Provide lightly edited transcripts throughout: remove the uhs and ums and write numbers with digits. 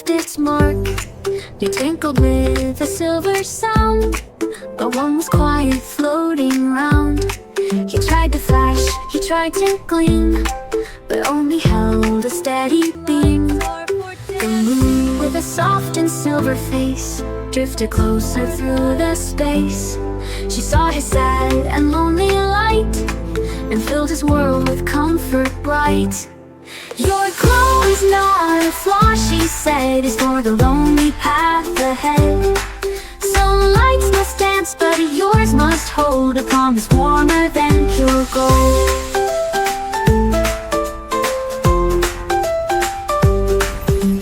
left its mark. They tinkled with a silver sound, but one was quiet, floating round. He tried to flash, he tried to gleam, but only held a steady beam. The moon, with a soft and silver face, drifted closer through the space. She saw his sad and lonely light, and filled his world with comfort bright. Your glow is not a flaw, she said, it's for the lonely path ahead. Some lights must dance, but yours must hold a promise warmer than pure gold.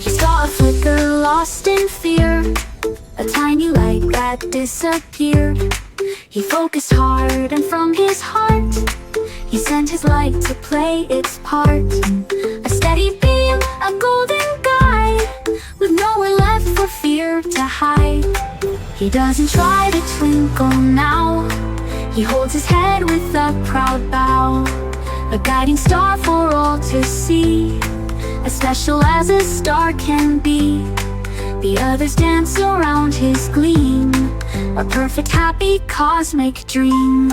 He saw a flicker lost in fear, a tiny light that disappeared. He focused hard, and from his heart he sent his light to play its part. A steady beam, a golden guide, with nowhere left for fear to hide. He doesn't try to twinkle now, he holds his head with a proud bow. A guiding star for all to see, as special as a star can be. The others dance around his gleam, a perfect, happy, cosmic dream.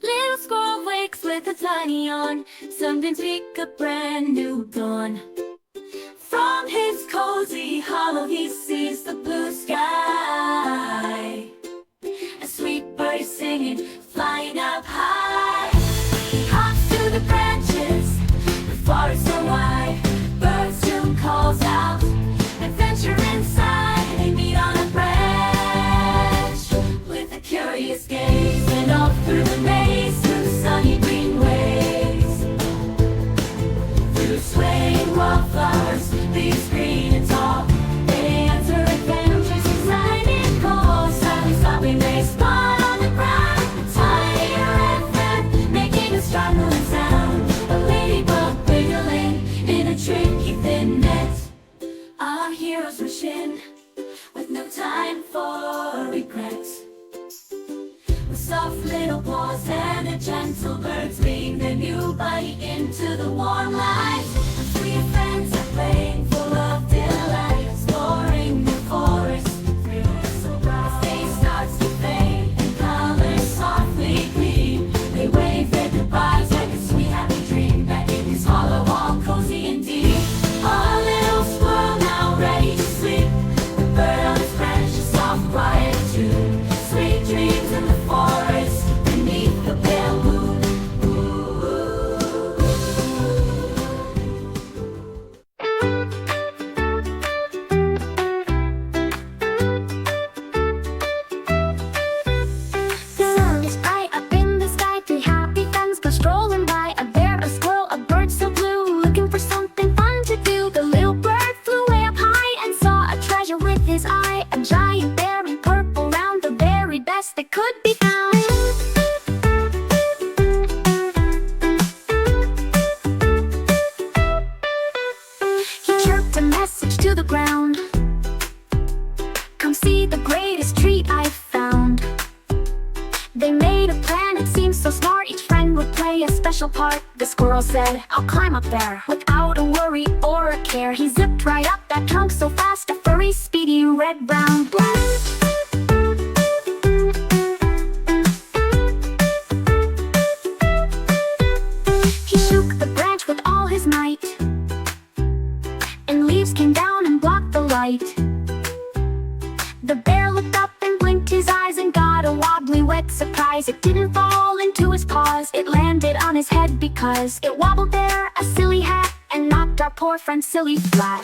Little squirrel wakes with a tiny yawn, something speak a brand new dawn. From his cozy hollow he sees the blue sky. A sweet bird is singing, flying up high. He hops to the branches, the forest so wide. Birds tune calls out, adventure inside. They meet on a branch, with a curious gaze, and off through the maze, through the sunny green ways. Through swaying wildflowers, leaves green and tall, they answer adventures, exciting calls. Suddenly stopping, they spot on the ground a tiny red thread, making a startling sound. A ladybug wiggling in a tricky thin net. Our heroes rush in, with no time for regrets. With soft little paws and a gentle bird's wing, their new body into the warm light. Three friends are playing, full of delight, exploring the forest through the surprise. Day starts to fade, and colors softly gleam. They wave their goodbyes like a sweet happy dream, back in his hollow, all cozy and deep. Our little squirrel now ready to sleep, the bird on his branch, a soft quiet tune. Sweet dreams in the forest, beneath the pale moon. The sun is bright up in the sky, three happy friends go strolling by. A bear, a squirrel, a bird so blue, looking for something fun to do. The little bird flew way up high and saw a treasure with his eye. A giant berry, purple round, the very best that could be found. He chirped a message to the ground, come see the greatest treat I've found. They made a plan, it seemed so smart, each friend would play a special part. The squirrel said, I'll climb up there, without a worry or a care. He zipped right up that trunk so fast, a furry, speedy, red-brown blast. He shook the branch with all his might, and leaves came down and blocked the light. The bear looked up and blinked his eyes and got a wobbly wet surprise. It didn't fall into his paws, it landed on his head because it wobbled there, a silly hat, and knocked our poor friend Silly flat.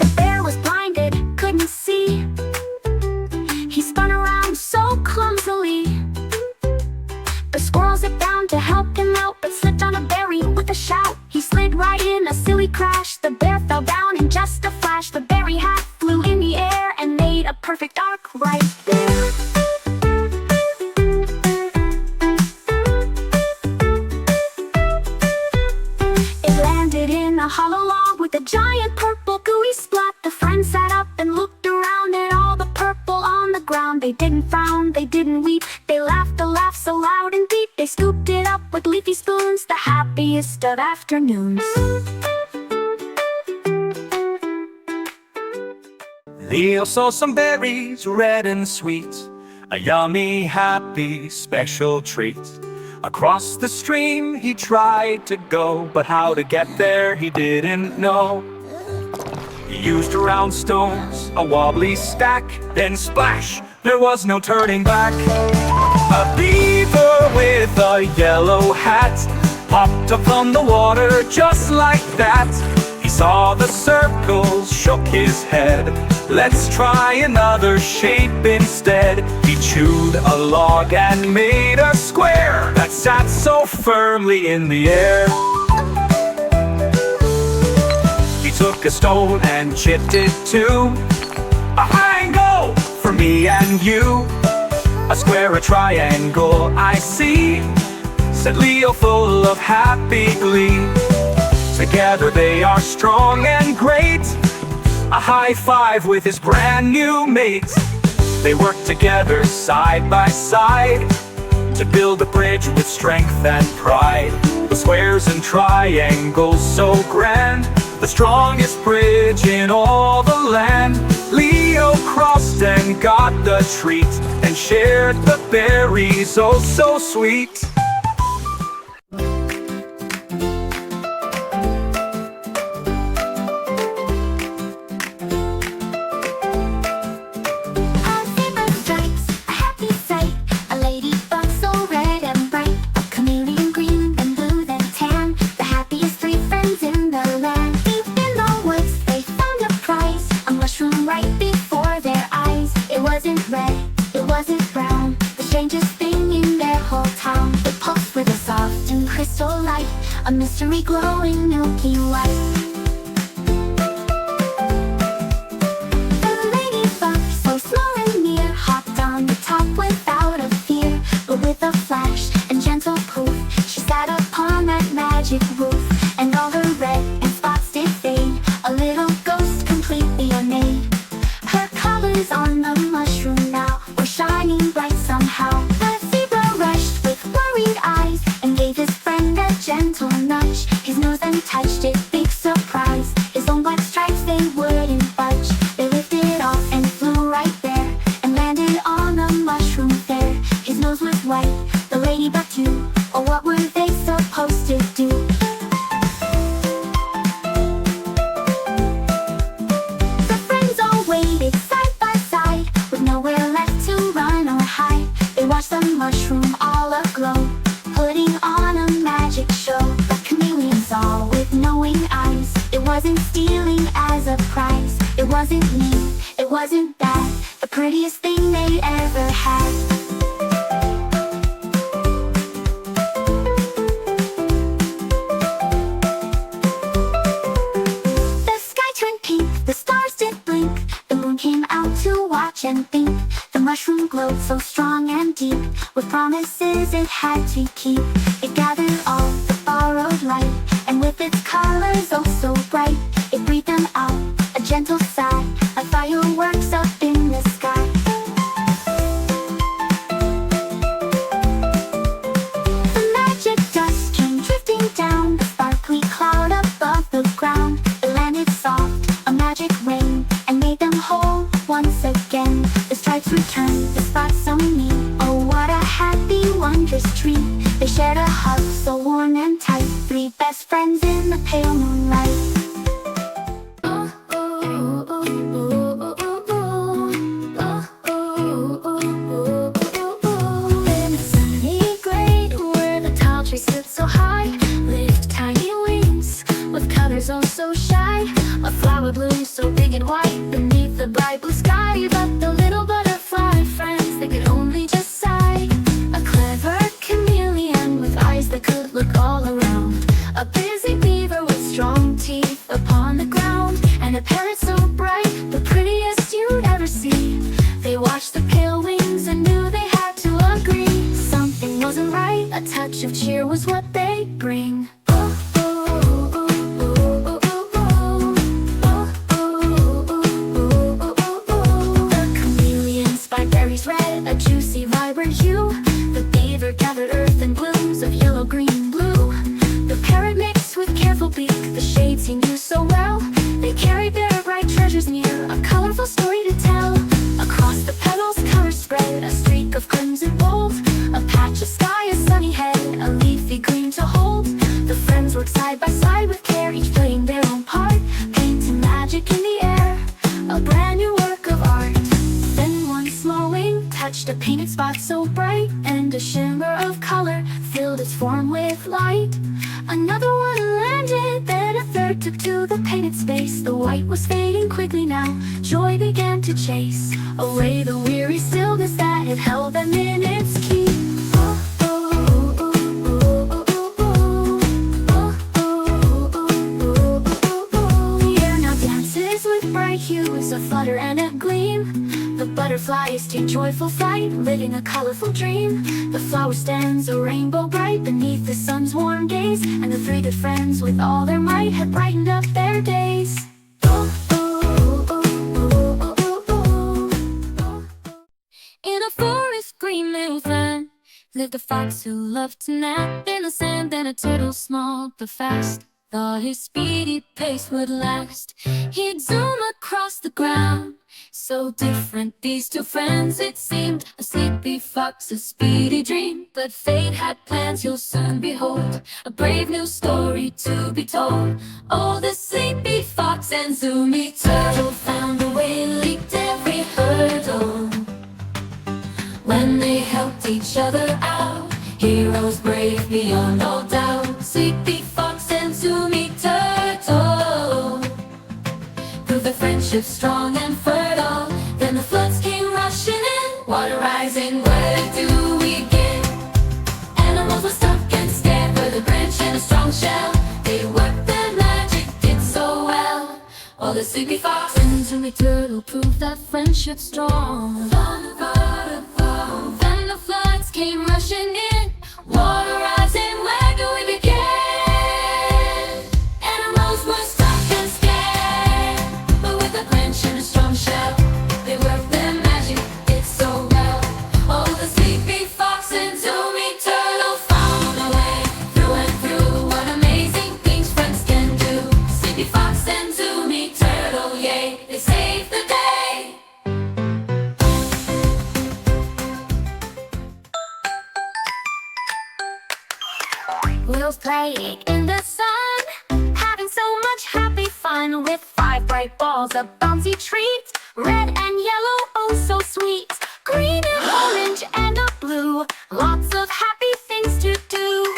The bear was blinded, couldn't see. He spun around so clumsily. The squirrel zipped down to help him out, but slipped on a berry with a shout. He slid right in a silly crash. The bear fell down in just a flash. The berry hat flew in the air and made a perfect arc right there. It landed in a hollow log with a giant purple gooey splat. The friends sat up and looked around at all the purple on the ground. They didn't frown, they didn't weep, they laughed a laugh so loud and deep. They scooped it up with leafy spoons. The happy happiest of afternoons. Leo saw some berries, red and sweet, a yummy, happy, special treat. Across the stream he tried to go, but how to get there he didn't know. He used round stones, a wobbly stack, then splash, there was no turning back. A beaver with a yellow hat popped up from the water just like that. He saw the circles, shook his head. Let's try another shape instead. He chewed a log and made a square that sat so firmly in the air. He took a stone and chipped it too. A triangle for me and you. A square, a triangle, I see, said Leo full of happy glee. Together they are strong and great. A high five with his brand new mate. They work together side by side to build a bridge with strength and pride. The squares and triangles so grand, the strongest bridge in all the land. Leo crossed and got the treat, and shared the berries oh so sweet. A mystery glowing milky white. The ladybug, so small and near, hopped on the top without a fear. But with a flash and gentle poof, she sat upon that magic roof. And all her red and spots did fade, a little ghost completely unmade. Her colors on the mushroom now were shining bright somehow. The zebra rushed with worried eyes and gave his friend a gentle nudge. His nose then touched it, big surprise. His own black stripes, they wouldn't budge. They lifted off and flew right there, and landed on the mushroom there. His nose was white, the ladybug too. Oh, what were they supposed to do? The friends all waited side by side, with nowhere left to run or hide. They watched the mushroom all aglow, putting on a magic show. The chameleon saw with knowing eyes. It wasn't stealing as a prize. It wasn't mean, it wasn't bad. The prettiest thing they'd ever had. The sky turned pink, the stars did blink. The moon came out to watch and think. The mushroom glowed so strong and deep, with promises it had to keep. It gathered all the borrowed light, and with its colors oh so bright, it breathed them out, a gentle sigh, like fireworks up in the sky. The magic dust came drifting down, the sparkly cloud above the ground. It landed soft, a magic rain, and made them whole once again. The stripes returned, the spots so neat. Oh, what a happy, wondrous treat. They shared a hug so warm and tight, three best friends in the pale moonlight. In a sunny glade where the tall tree stood so high, lift tiny wings with colors oh so shy. A flower bloomed so big and white beneath the bright blue sky, but the little butterfly friends, they could only just sigh. A clever chameleon with eyes that could look all around. A busy beaver with strong teeth upon the ground. And a parrot so bright, the prettiest you'd ever see. They watched the pale wings and knew they had to agree. Something wasn't right, a touch of cheer was what they'd bring. The chameleon spied berries red, a juicy vibrant hue. The beaver gathered earth and blooms of yellow, green, blue. The by side with care, each playing their own part, painting magic in the air, a brand new work of art. Then one small wing touched a painted spot so bright, and a shimmer of color filled its form with light. Another one landed, then a third took to the painted space. The white was fading quickly now, joy began to chase away the weary stillness that had held them in its keep. The air now dances with bright hues, a flutter and a gleam. The butterflies take joyful flight, living a colorful dream. The flower stands a rainbow bright beneath the sun's warm gaze, and the three good friends with all their might had brightened up their days. In a forest green little fen lived a fox who loved to nap in the sand. Then a turtle small but fast thought his speedy pace would last. He'd zoom across the ground, so different these two friends it seemed. A sleepy fox, a speedy dream, but fate had plans you'll soon behold. A brave new story to be told. Oh, the sleepy fox and zoomy turtle found a way, leaped every hurdle. When they helped each other out, heroes brave beyond all doubt. Sleepy fox and zoomy turtle proved their friendship strong and fertile. Then the floods came rushing in, water rising, where do we begin? Animals were stuck and scared, with a branch and a strong shell. They worked their magic, did so well. While the sleepy fox and zoomy turtle proved that friendship strong. Then the floods came rushing in, water rising, where do we begin? Animals were stuck and scared, but with a branch and a strong shell, they worked their magic, did so well. Oh, the sleepy fox and zoomy turtle found a way through and through. What amazing things friends can do. Sleepy fox and zoomy turtle, yay, they saved the day. Leo's playing in the sun, having so much happy fun, with 5 bright balls, a bouncy treat, red and yellow, oh so sweet, green and orange and a blue, lots of happy things to do.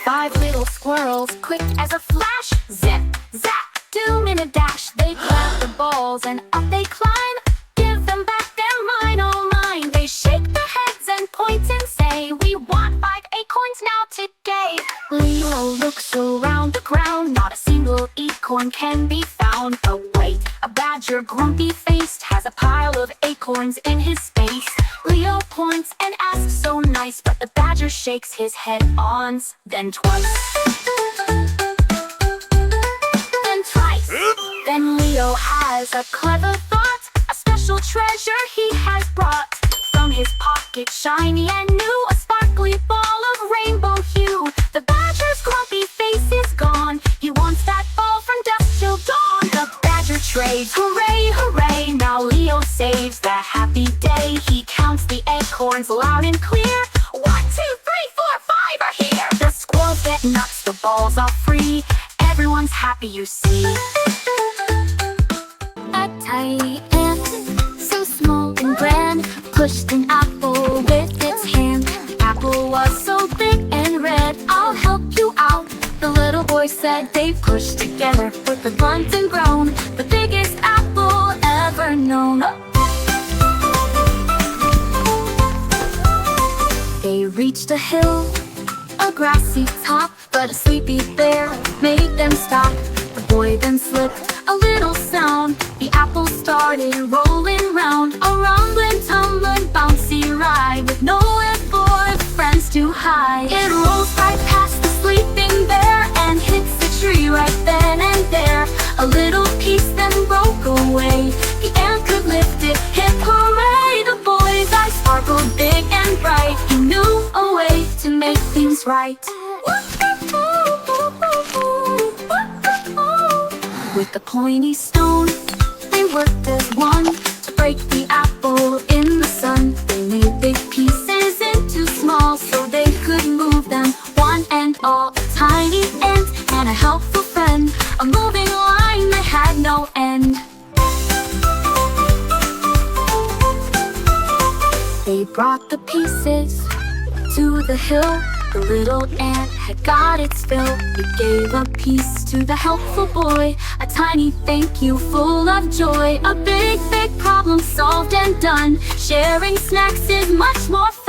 5 little squirrels, quick as a flash, zip, zap, doom in a dash. They grab the balls and up they climb, give them back, they're mine, all mine. They shake their heads and point and say, we want 5 acorns now today. Leo looks around the ground, not a single acorn can be found. Oh wait, a badger grumpy-faced has a pile of acorns in his space. Leo points and asks so nice, but the badger shakes his head once, then twice, then twice. Then Leo has a clever thought, a special treasure he has brought. From his pocket, shiny and new, a sparkly ball of rainbow hue. The badger's grumpy face is gone, he wants that ball from dusk till dawn. The badger trades, hooray, hooray, now Leo saves the happy day. He counts the acorns loud and clear, 1, 2, 3, 4, 5 are here. The squirrels get nuts, the balls are free, everyone's happy you see. A tiny ant, so small and grand, pushed an apple with its hand. The apple was so big and red, I'll help you out, the little boy said. They pushed together with the blunt and grown, the biggest apple ever known. They reached a hill, a grassy top, but a sleepy bear made them stop. The boy then slipped a little sound, the apple started rolling round. A rumbling, tumbling, bouncy ride, with nowhere for its friends to hide. It rolls right past the sleeping bear, and hits the tree right then and there. A little piece then broke away, the ant could lift it, hip hooray. The boy's eyes sparkled big and bright, he knew a way to make things right. With the pointy stone, they worked as one to break the apple in the sun. They made big pieces into small, so they to the hill. The little ant had got its fill. It gave a piece to the helpful boy, a tiny thank you full of joy. A big, big problem solved and done. Sharing snacks is much more fun.